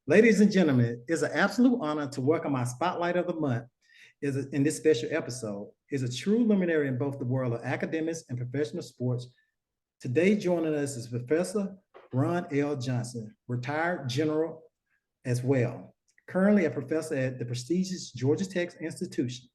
Ladies and gentlemen, it's an absolute honor to welcome our spotlight of the month in this special episode. Is a true luminary in both the world of academics and professional sports. Today joining us is Professor Ron L. Johnson, retired general as well, currently a professor at the prestigious Georgia Tech institution.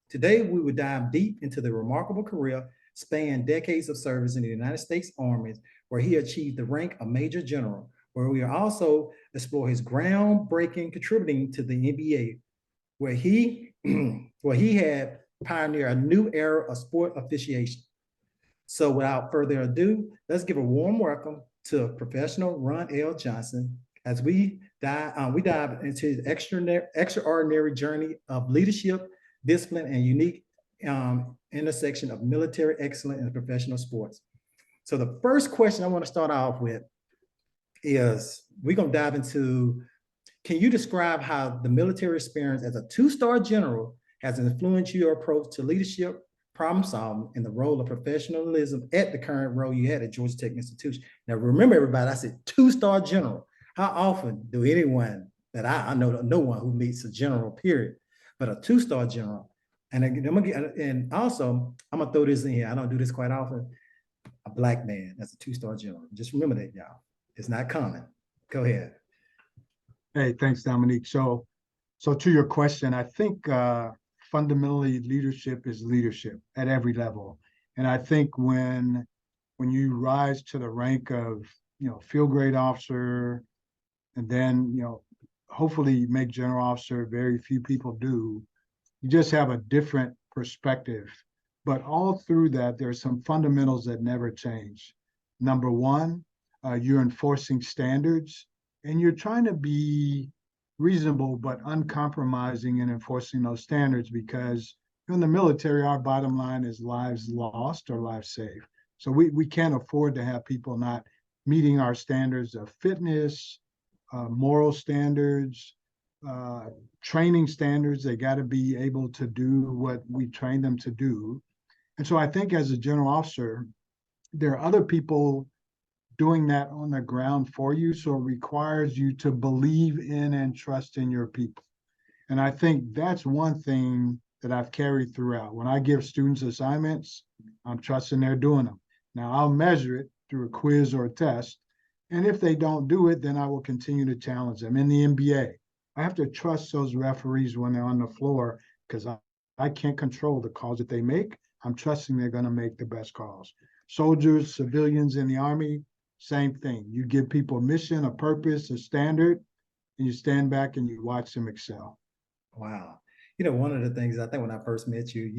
Today, we will dive deep into the remarkable career spanning decades of service in the United States Army, where he achieved the rank of Major General, where we will also explore his groundbreaking contributing to the NBA, where he where he had pioneered a new era of sport officiation. So without further ado, let's give a warm welcome to professional Ron L. Johnson as we dive into his extraordinary journey of leadership, discipline, and unique intersection of military excellence and professional sports. So the first question I want to start off with is we're going to dive into, can you describe how the military experience as a two-star general has influenced your approach to leadership, problem solving, and the role of professionalism at the current role you had at Georgia Tech Institution? Now, remember, everybody, I said two-star general. How often do anyone that I know, no one who meets a general, period, but a two-star general? And also, I'm gonna throw this in here. I don't do this quite often. A Black man that's a two-star general. Just remember that, y'all. It's not common. Go ahead. Hey, thanks, Dominique. So to your question, I think fundamentally leadership is leadership at every level. And I think when you rise to the rank of, field grade officer, and then, hopefully make general officer, very few people do, you just have a different perspective. But all through that, there's some fundamentals that never change. Number one, you're enforcing standards, and you're trying to be reasonable but uncompromising in enforcing those standards, because in the military, our bottom line is lives lost or lives saved. So we can't afford to have people not meeting our standards of fitness, moral standards, training standards. They got to be able to do what we train them to do. And so I think as a general officer, there are other people doing that on the ground for you. So it requires you to believe in and trust in your people. And I think that's one thing that I've carried throughout. When I give students assignments, I'm trusting they're doing them. Now I'll measure it through a quiz or a test. And if they don't do it, then I will continue to challenge them. In the NBA, I have to trust those referees when they're on the floor, because I can't control the calls that they make. I'm trusting they're going to make the best calls. Soldiers, civilians in the Army, same thing. You give people a mission, a purpose, a standard, and you stand back and you watch them excel. Wow. One of the things I think when I first met you,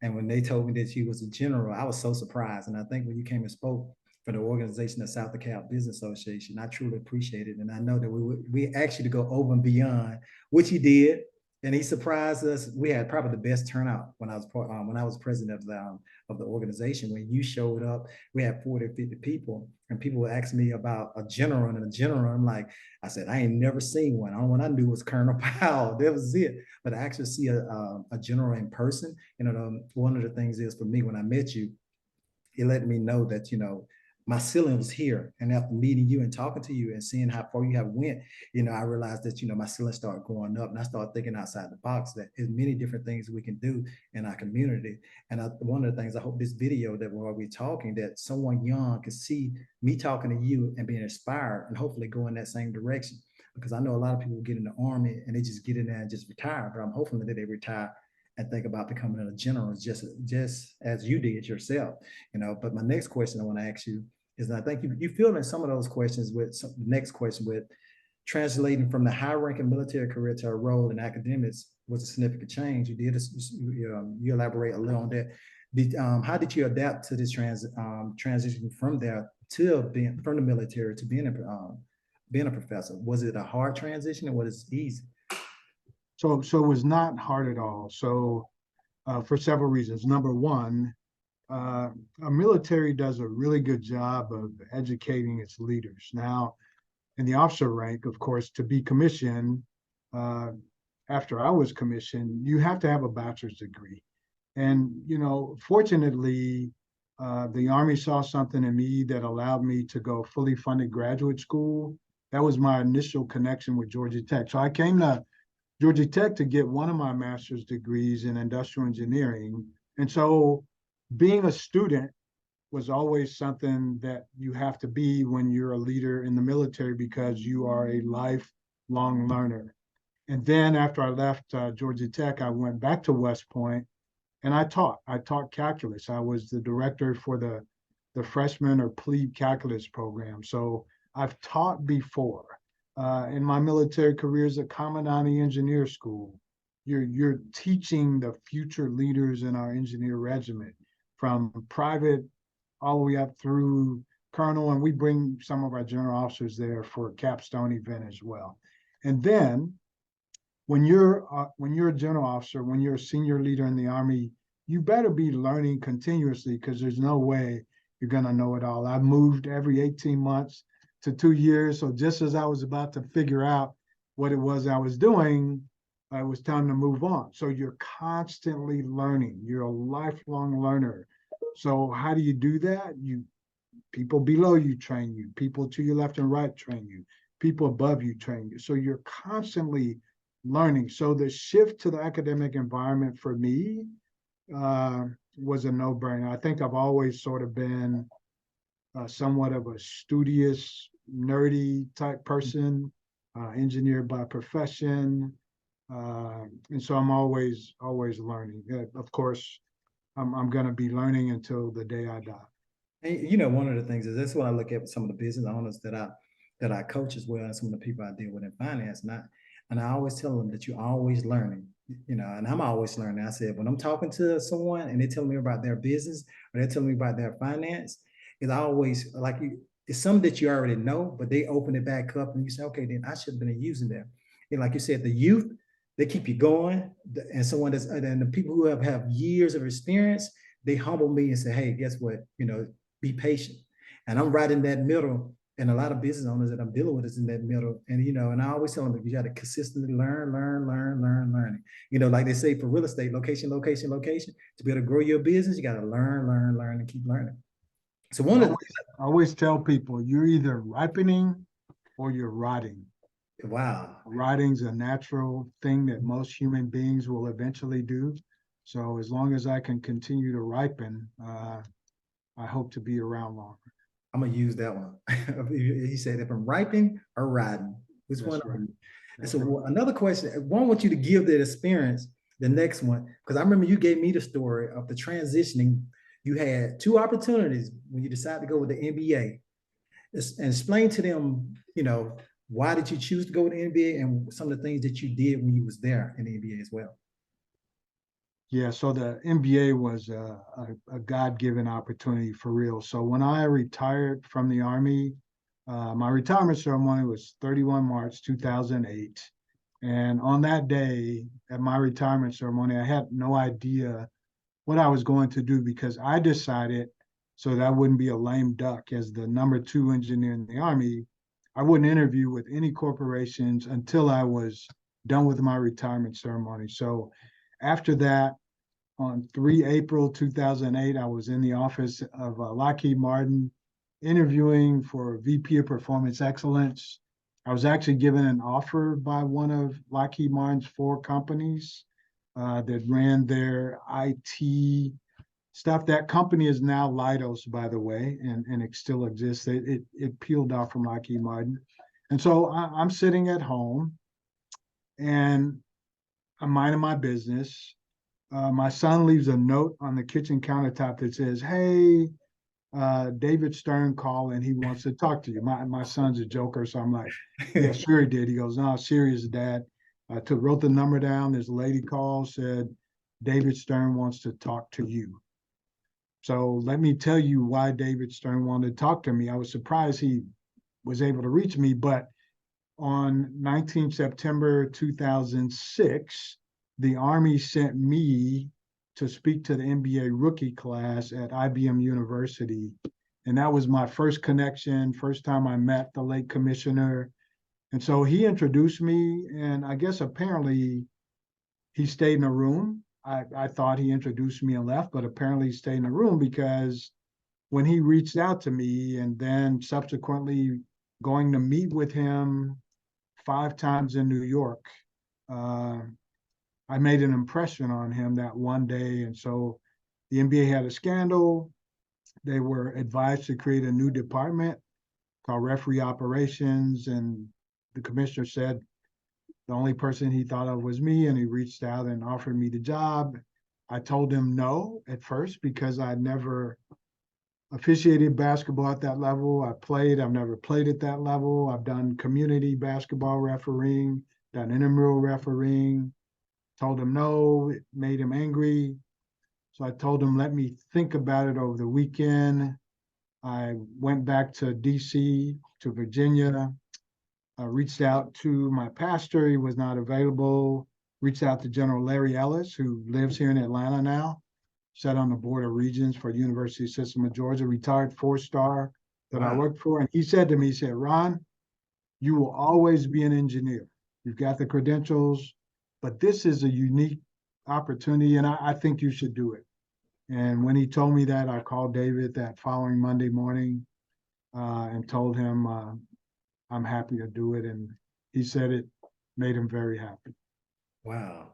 and when they told me that you was a general, I was so surprised. And I think when you came and spoke for the organization, the South DeKalb Business Association, I truly appreciate it. And I know that we asked you to go over and beyond, which you did. And he surprised us. We had probably the best turnout when I was president of the organization. When you showed up, we had 40 or 50 people, and people would ask me about a general and a general. I said, I ain't never seen one. The only one I knew was Colonel Powell. That was it. But I actually see a general in person. One of the things is, for me, when I met you, it let me know that my ceiling was here. And after meeting you and talking to you and seeing how far you have went, I realized that, my ceiling started going up, and I started thinking outside the box, that there's many different things we can do in our community. And one of the things I hope this video that we're talking, that someone young can see me talking to you and being inspired and hopefully go in that same direction. Because I know a lot of people get in the Army and they just get in there and just retire, but I'm hoping that they retire and think about becoming a general, just as you did yourself. But my next question I want to ask you is, and I think you feel in some of those questions with the next question, with translating from the high-ranking military career to a role in academics was a significant change. You elaborate a little on that. How did you adapt to this transition from there to being from the military to being a professor? Was it a hard transition, or was it easy? So it was not hard at all. So for several reasons. Number one, our military does a really good job of educating its leaders. Now, in the officer rank, of course, to be commissioned, after I was commissioned, you have to have a bachelor's degree. And, fortunately, the Army saw something in me that allowed me to go fully funded graduate school that was my initial connection with Georgia Tech. So I came to Georgia Tech to get one of my master's degrees in industrial engineering. And so being a student was always something that you have to be when you're a leader in the military because you are a lifelong learner. And then after I left Georgia Tech, I went back to West Point and I taught. I taught calculus. I was the director for the freshman or plebe calculus program. So I've taught before. In my military career as a commandant of the engineer school, you're teaching the future leaders in our engineer regiment from private all the way up through colonel, and we bring some of our general officers there for a capstone event as well. And then when you're a general officer, when you're a senior leader in the Army, you better be learning continuously because there's no way you're going to know it all. I moved every 18 months to 2 years. So just as I was about to figure out what it was I was doing, it was time to move on. So you're constantly learning. You're a lifelong learner. So how do you do that? People below you train you, people to your left and right train you, people above you train you. So you're constantly learning. So the shift to the academic environment for me was a no-brainer. I think I've always sort of been somewhat of a studious, nerdy type person, engineer by profession. And so I'm always learning. Of course, I'm going to be learning until the day I die. And you know, one of the things is that's what I look at with some of the business owners that I coach as well, and some of the people I deal with in finance. And I always tell them that you're always learning, you know, and I'm always learning. I said, when I'm talking to someone and they tell me about their business or they're telling me about their finance, it's always like it's something that you already know, but they open it back up and you say, okay, then I should have been using them. And like you said, the youth, they keep you going. And someone that's, and the people who have years of experience, they humble me and say, hey, guess what? You know, be patient. And I'm right in that middle. And a lot of business owners that I'm dealing with is in that middle. And, you know, and I always tell them, you got to consistently learning. You know, like they say for real estate, location. To be able to grow your business, you got to learn, and keep learning. So one I of the, always tell people you're either ripening or you're rotting. wow. Rotting's a natural thing that most human beings will eventually do. So as long as I can continue to ripen, I hope to be around longer. I'm gonna use that one. He said if I'm ripening or riding, which That's one? right. And That's so right. another question, one, I want you to give that experience, the next one, because I remember you gave me the story of the transitioning. You had two opportunities when you decided to go with the NBA. And explain to them, you know, why did you choose to go with the NBA and some of the things that you did when you was there in the NBA as well. Yeah, so the NBA was a God-given opportunity for real. So when I retired from the Army, my retirement ceremony was 31 March 2008. And on that day, at my retirement ceremony, I had no idea what I was going to do because I decided so that I wouldn't be a lame duck as the number 2 engineer in the Army. I wouldn't interview with any corporations until I was done with my retirement ceremony. So after that, on 3 April 2008, I was in the office of Lockheed Martin interviewing for VP of Performance Excellence. I was actually given an offer by one of Lockheed Martin's 4 companies that ran their IT stuff. That company is now Leidos, by the way, and it still exists. It peeled off from Lockheed Martin. And so I'm sitting at home and I'm minding my business. My son leaves a note on the kitchen countertop that says, hey, David Stern called and he wants to talk to you. My son's a joker, so I'm like, yeah, sure he did. He goes, no, serious, Dad. I wrote the number down. This lady called, said, David Stern wants to talk to you. So let me tell you why David Stern wanted to talk to me. I was surprised he was able to reach me, but on 19 September 2006, the Army sent me to speak to the NBA rookie class at IBM University. And that was my first connection, first time I met the late commissioner. And so he introduced me, and I guess apparently he stayed in a room. I thought he introduced me and left, but apparently he stayed in a room because when he reached out to me and then subsequently going to meet with him 5 times in New York, uh, I made an impression on him that one day. And so the NBA had a scandal. They were advised to create a new department called referee operations. And the commissioner said the only person he thought of was me. And he reached out and offered me the job. I told him no at first because I'd never officiated basketball at that level. I've never played at that level. I've done community basketball refereeing, done intramural refereeing. Told him no, it made him angry. So I told him, let me think about it over the weekend. I went back to DC, to Virginia. I reached out to my pastor. He was not available. Reached out to General Larry Ellis, who lives here in Atlanta now, sat on the board of regents for the University System of Georgia, retired 4-star that I Wow. worked for. And he said to me, he said, Ron, you will always be an engineer. You've got the credentials, but this is a unique opportunity, and I think you should do it. And when he told me that, I called David that following Monday morning and told him I'm happy to do it. And he said it made him very happy. Wow.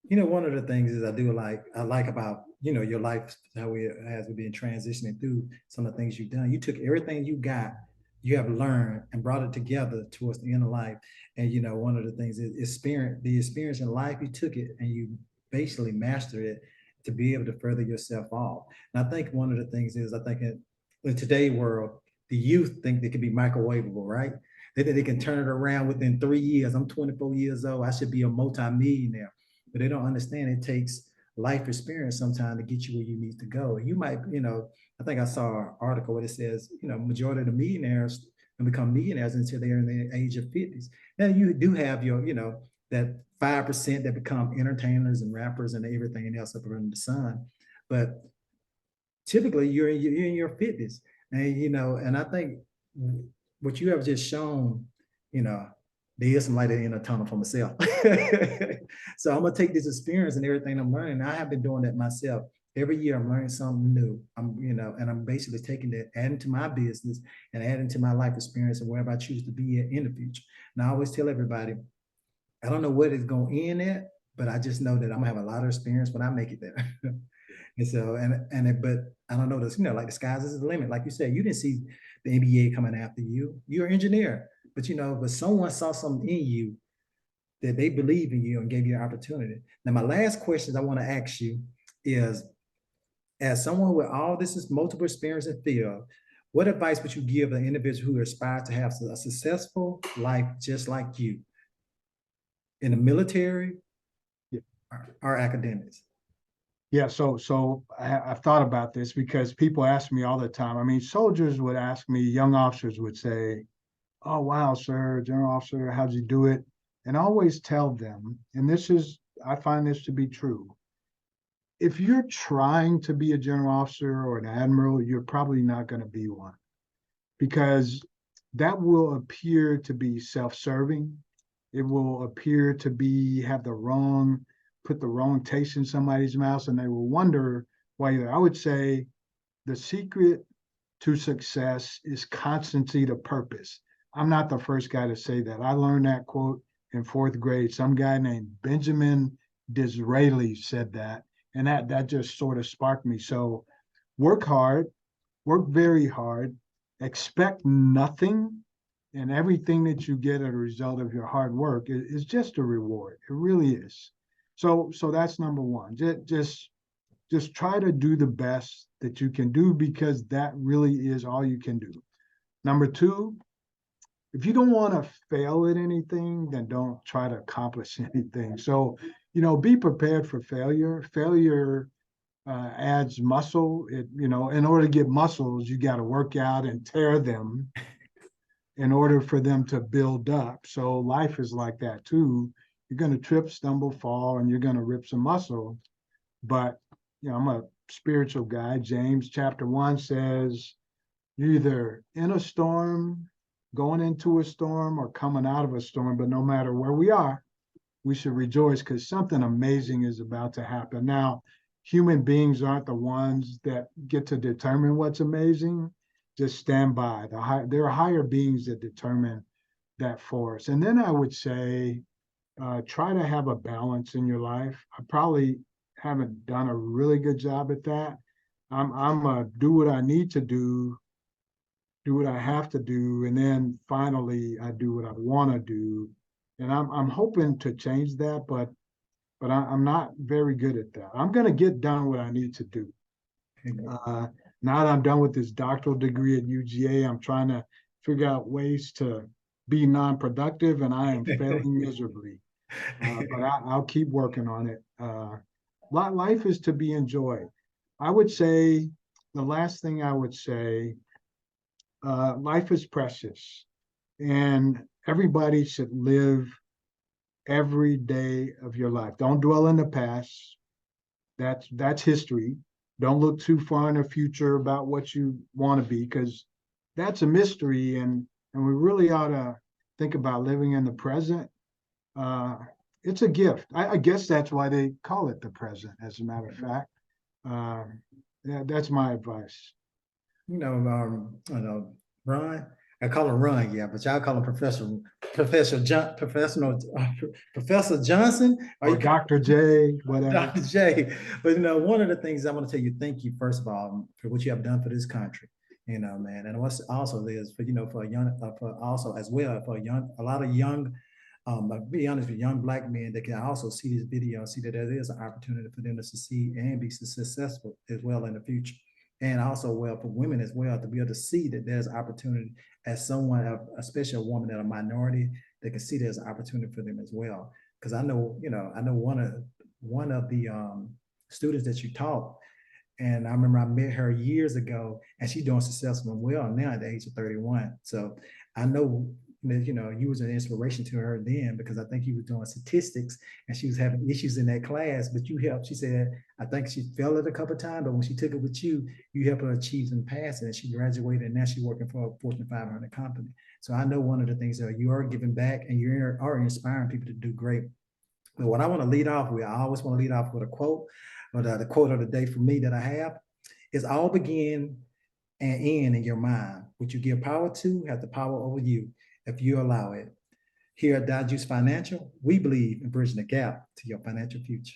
One of the things is I like about, your life, how we as we've been transitioning through some of the things you've done. You took everything you have learned and brought it together towards the end of life. And one of the things is the experience in life, you took it and you basically mastered it to be able to further yourself off. And I think one of the things is I think in today's world, the youth think they can be microwavable, right? They think they can turn it around within 3 years. I'm 24 years old. I should be a multimillionaire, but they don't understand it takes life experience sometimes to get you where you need to go. You might, I think I saw an article where it says, majority of the millionaires and become millionaires until they're in the age of 50s. Now you do have your, that 5% that become entertainers and rappers and everything else up under the sun. But typically you're in your 50s. And I think what you have just shown, there is some light in the tunnel for myself. So I'm gonna take this experience and everything I'm learning. I have been doing that myself. Every year I'm learning something new. And I'm basically taking that, adding to my business and adding to my life experience and wherever I choose to be in the future. And I always tell everybody, I don't know what it's going to end at, but I just know that I'm gonna have a lot of experience when I make it there. And so, but I don't know this, like the skies is the limit. Like you said, you didn't see the NBA coming after you. You're an engineer, but someone saw something in you that they believe in you and gave you an opportunity. Now, my last question I want to ask you is, as someone with all this is multiple experience in field, what advice would you give an individual who aspires to have a successful life just like you in the military Yeah. or academics? Yeah, so I've thought about this because people ask me all the time. I mean, soldiers would ask me, young officers would say, "Oh, wow, sir, General Officer, how'd you do it?" And I always tell them, and I find this to be true. If you're trying to be a general officer or an admiral, you're probably not going to be one because that will appear to be self-serving. It will appear to be put the wrong taste in somebody's mouth, and they will wonder why you're there. I would say the secret to success is constancy to purpose. I'm not the first guy to say that. I learned that quote in 4th grade. Some guy named Benjamin Disraeli said that, and that just sort of sparked me. So work hard, work very hard, expect nothing, and everything that you get as a result of your hard work is just a reward. It really is. So that's number one. Just try to do the best that you can do because that really is all you can do. Number two, if you don't want to fail at anything, then don't try to accomplish anything. So, be prepared for failure. Failure adds muscle. In order to get muscles, you got to work out and tear them in order for them to build up. So life is like that too. You're going to trip, stumble, fall, and you're going to rip some muscle. But I'm a spiritual guy. James chapter 1 says, you're either in a storm, going into a storm, or coming out of a storm. But no matter where we are, we should rejoice because something amazing is about to happen. Now, human beings aren't the ones that get to determine what's amazing. just stand by. There are higher beings that determine that for us. And then I would say, try to have a balance in your life. I probably haven't done a really good job at that. I'm do what I need to do what I have to do, and then finally I do what I want to do. And I'm hoping to change that, but I'm not very good at that. I'm gonna get done what I need to do. Uh, Now that I'm done with this doctoral degree at UGA, I'm trying to figure out ways to be non-productive, and I am failing miserably. But I'll keep working on it. Life is to be enjoyed. I would say the last thing I would say, life is precious, and everybody should live every day of your life. Don't dwell in the past. That's history. Don't look too far in the future about what you want to be, because that's a mystery, and we really ought to think about living in the present. Uh, it's a gift. I guess that's why they call it the present, as a matter of fact. Yeah, that's my advice. Ron. I call him Ron, yeah, but y'all call him Professor Johnson, or Or you call Dr. J, whatever. Dr. J. But one of the things I want to tell you, thank you first of all for what you have done for this country. Man, and what's also is for for a young, for also as well for a lot of young, I'll be honest with young black men that can also see this video and see that there is an opportunity for them to succeed and be successful as well in the future. And also, well, for women as well to be able to see that there's opportunity as someone, especially a woman that a minority, that can see there's an opportunity for them as well. Because I know one of the students that you taught, and I remember I met her years ago, and she's doing successful well now at the age of 31. So I know that you was an inspiration to her then, because I think you was doing statistics and she was having issues in that class, but you helped. She said I think she failed it a couple of times, but when she took it with you, you helped her achieve and pass it, and she graduated, and now she's working for a Fortune 500 company. So I know one of the things that you are giving back and you are inspiring people to do great. But what I want to lead off with, I always want to lead off with a quote, or the quote of the day for me that I have is all begin and end in your mind. What you give power to have the power over you if you allow it. Here at Dieujuste Financial, we believe in bridging the gap to your financial future.